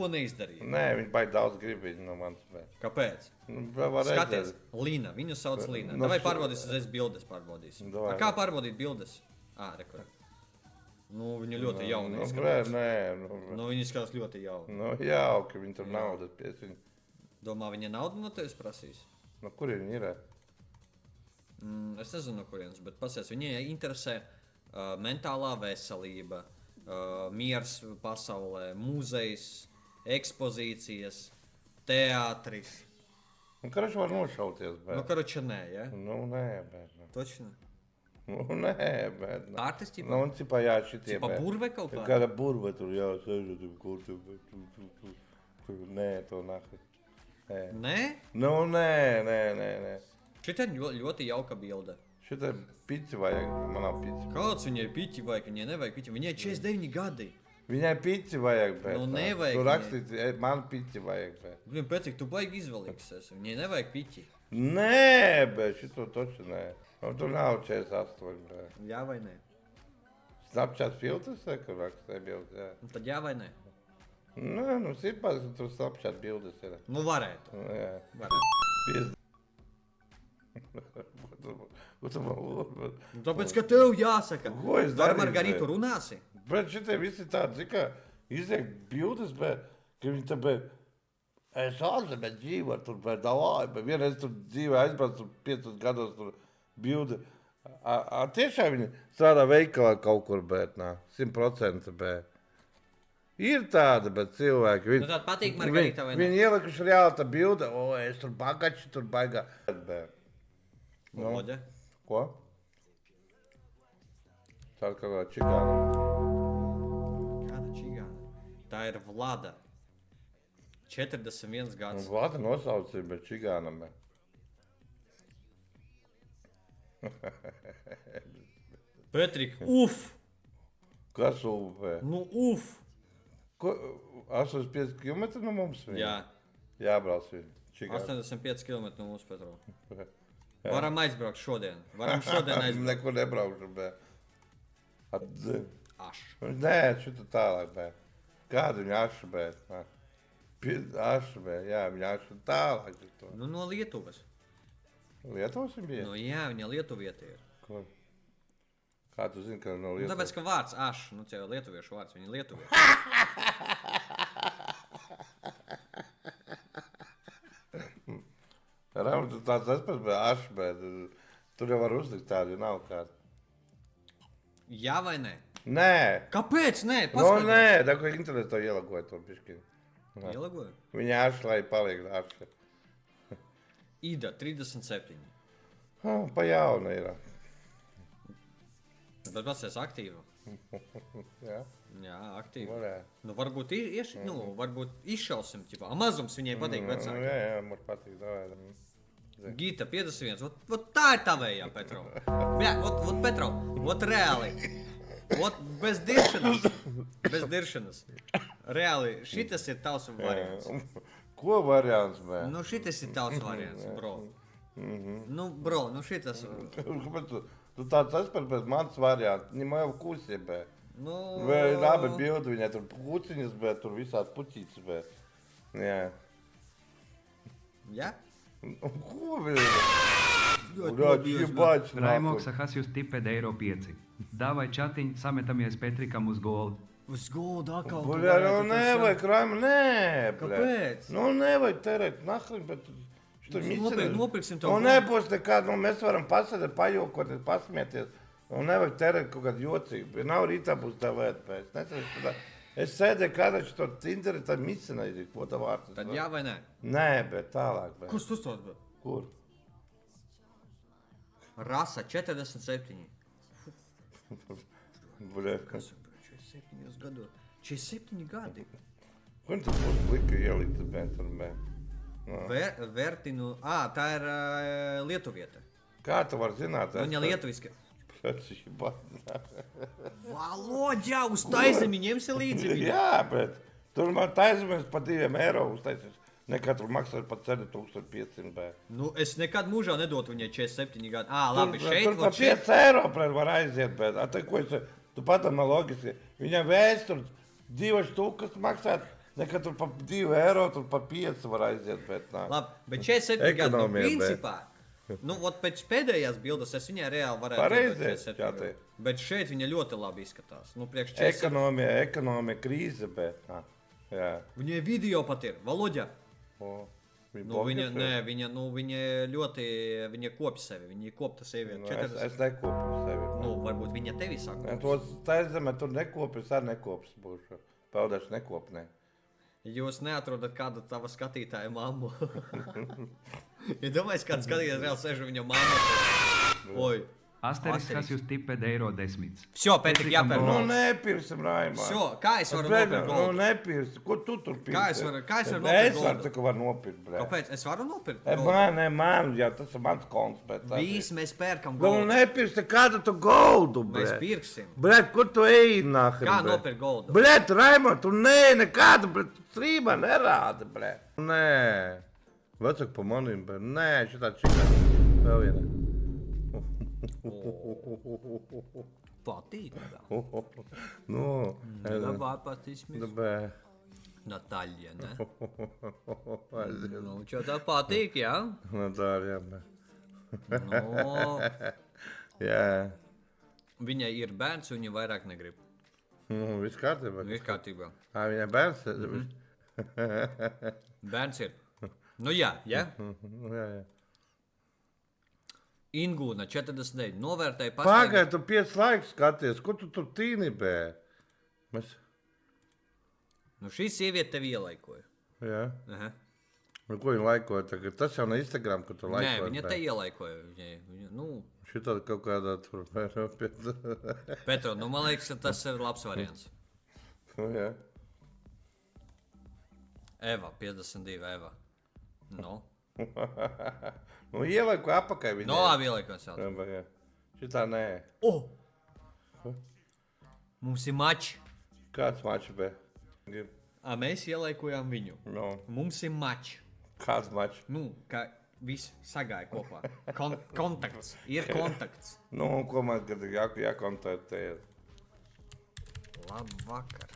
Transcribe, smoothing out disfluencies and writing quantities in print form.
neko neizdarīja. Nē, viņi baigi daudz grib viņu no manis. Bet. Kāpēc? Skaties, Lina, viņu sauc Lina. Davai pārbaudīs uzreiz bildes pārbaudīsim. Kā pārbaudīt bildes? Rekur. Nu, viņa ļoti jauna izskatās. Nu, viņa izskatās ļoti jauna. Nu, jauki, viņa tur naudas pies viņa. Domā, viņa naudu no tevis prasīs? No kurien viņa ir? Es nezinu, no kurienes, bet pasies, viņai interesē mentālā veselība, miers pasaulē, muzejs, ekspozīcijas, teātris. Nu, karoči var nošauties, bet. Nu, karoči nē, ja? Nu, nē, bet. Toči nē. Nu, nē, bet. Ārtis, ķipa? Nu, un cipā, jā, šitie, Cipa burve kaut kā? Kāda burve tur, jā, sēžat, kur tu. Nē, to nahi. Nē? Nu, nē. Šitā ļoti jauka bilde. Šitā pici vajag, man nav pici. Kāds viņai piķi vajag? Viņai nevajag piķi. Viņai 49 gadi. Viņai pici vajag, bet. Nu, nevajag. Tu rakstīt, man pici vajag, bet. Viņam Petrik, tu baigi izvēlīgs esi. Viņai nevajag piķi. Nē, bet šito toči nē. Nu, tur nav 48, bet. Jā vai nē? Snapchat filtrs, kur rakstē bildes, jā. Un tad jā vai nē? Nē, nu, sipās, tur Snapchat bildes ir. Nu, varētu. Jā. Varētu. Ko tu man lūdzu? Tāpēc, ka tev jāsaka. Ko es Ar darīju, Margaritu bet? runāsi? Bet šitie visi tādi, zin kā, izliek bildes, bet, ka viņi tā, bet, es ārzemē dzīvoju tur, bet, davāju, bet vienreiz tur dzīvoju aizbrauc, tur 5 gados tur bildi. Tiešām viņi strādā veikalā kaut kur, bet, 100%, bet. Ir tāda, bet cilvēki, viņi... Nu, tāda patīk Margarita vai ne? Viņi ielikuši reāli tā bilde, es tur bagači, tur baigā. Bet. Loģe. Ko? Tā ir kaut kā čigāna. Kāda čigāna? Tā ir Vlada. 41 gads. Vlada nosaucīja, bet čigānam. Petrik, uf! Kas upē? Nu, uf! Ko? 85 km no mums viņa? Jā. Jābrauc viņa. Čigāna. 85 km no mūsu Petro. Varam aizbraukt šodien. Varam šodien aizbraukt. Nekur nebraukšu, bet. Aš. Nē, šita tālāk, bet. Kādu viņa ašu, bet. Ašu, bet, jā, viņa ašu tālāk. Nu, no Lietuvas. Lietuvas viņa bija? Nu, jā, viņa lietuvieta ir. Ko? Kā tu zini, ka no Nu, Lietuvas? tāpēc, ka vārds aš, nu, tie jau lietuviešu vārds, viņa lietuvieta. Ram, tu tāds aspēc, bet ašu, bet tur jau var uzlikt tādu, ja nav kādu. Jā vai nē? Nē! Kāpēc nē? No, Paskaties. nē, tā ko internetā ielagoja to bišķi. Ielagoju. Viņa ašu, lai paliek ašu. Ida, 37. Pa jauna ir. Bet paskaties aktīvu. Jā, Jā, aktīvu. varētu. Nu, varbūt, varbūt izšausim, ķipā. Mazums viņai patīk vecāki. Jā, man patīk. Gita, 51. Vot tā ir tavējā, Petro. Jā, vot Petro, vot reāli. Vot bez diršanas. Bez diršanas. Reāli, šitas ir tavs variants. Ko variants, bē? Nu, šitas ir tavs variants, bro. Nu, bro, nu šitas... Kāpēc tu tāds aspēr pēc mans variants? Viņa jau kusie, bē. Nu... Vai labi bildi, viņai tur puciņas, bet tur visādi puķītas, bet. Jā. Jā? Ko viņš? Raimoks Ahasjus tiped eiro 5. Davai čatiņ, sametamies Petrikam uz goldu. Uz goldu atkal. Buļā, nu nevajag, Raima, nē, bļā. Kāpēc? Nu nevajag terēt, nahli, bet tu Nopirksim to. Nu nebūs nekād, nu mēs varam pasēdēt, pajokoties, pasmieties. Nu nevajag terēt kaut kādu jocību. Ja nav rītā būs tā lieta pēc. Es sēdēju kādreiz to Tinderi, tā micinēju, ko tā vārds. Tad jā vai nē? Nē, bet tālāk. Bet. Kurš tu stos? Kur? Rasa, 47. Buļā. Kas? 47 gados. 47 gadi. Kur tu būs blika ielikt bentur, bet? Vertinu... tā ir lietuvieta. Kā tu var zināt? Viņa lietuviska. Prečība. Valodja, uz taizemi ņemsi līdzi viņu. Jā, bet tur man taizemēs pa 2 eiro uztaisīs. Nekā tur maksā par 7500 bet. Nu, es nekad mūžā nedotu viņai 47 gadi. Labi, šeit... Tur pa 5 eiro pret var aiziet, bet. Tu padomā logiski. Viņam vēst tur 2 štukas maksāt Nekad tur pa 2 eiro, tur pa 5 var aiziet, bet nā. Labi, bet 47 gadu, nu, Ekonomija, principā, nu, ot pēc pēdējās bildes es viņai reāli varētu Pareizi, iedot 47 jā, te. gadu. Bet šeit viņa ļoti labi izskatās. Nu, priekš 47. Ekonomija krīze, bet nā. Jā. Viņai video pat ir, Valoģa. O, Nu, viņa, nē, viņa ļoti, viņa kopja sevi, viņa ir kopta sieviete. Nu, es nekopu sevi. Nu, varbūt viņa tevi saka. Tā zemē tur nekopu, es arī nekops būšu. Paudēšu nekopnē. Jūs neatrodat kādu tavu skatītāju mammu. Ja domājies, kāds skatītājs reāli sēž un viņa mamma. Oi. Asteris, kas jūs tipēt eiro 10? Vsjo, Petrik, jāpēr. Nu, nepirsim, Raimā. Vsjo, kā es varu Nu, nopirkt goldu? nepirsi. Ko tu tur pirksi? Kā es varu nopirkt Es varu goldu? tā, ka var nopirkt, bre. Kāpēc? Es varu nopirkt E, goldu? man, jā, tas ir mans konts, bet... Visi mēs pērkam Nu, goldu. nepirksi, kādu tu goldu, bre. Mēs pirksim. Bret, kur tu eji, nahri, Kā bre? nopirkt goldu? Bret, Raimā, tu nekādu, bret, strīmā nerādi, bre. Nē. Vecāk pa manim, bre. Nē, šitā čikā. Vēl viena. Patīk. Nu, Labāk patīsmies. dabē. Nataļa, ne? Nu, čo tā patīk, jā? Nu, tā ir, jā, bre. Nu, Jā. viņai ir bērns, un viņa vairāk negrib. Nu, viss kārtībā. Viss kārtībā. Ā, viņai bērns? Bērns ir. Nu jā, jā? Nu, jā, jā. Ingūna 49. Novērtēja Pagaid, tu 5 laiks skaties, ko tu tur tīni, bē? Mēs... Nu šī sieviete tevi ielaikoja. Jā. Aha. Nu, ko viņa laikoja tagad? Tas jau ne Instagram, ka tu Nē, laikoji. viņa bē. te ielaikoja. Viņa, nu, Šitā kaut kādā tur, bē, Petro, nu man liekas, ka tas ir labs variants. Nu, jā. Eva, 52 Eva. Nu, Nu, ielaiku apakai viņai. no labi ielaikoja Jā, sauc. bē, jā. Šitā nē. O! Mums ir mači. Kāds mačs, bē? Mēs ielaikojām viņu. Nu, Mums ir mači. kāds mačs? Nu, kā viss sagāja kopā. Kontakts. Ir kontakts. Nu, ko man kad jākontaktē? Labvakar.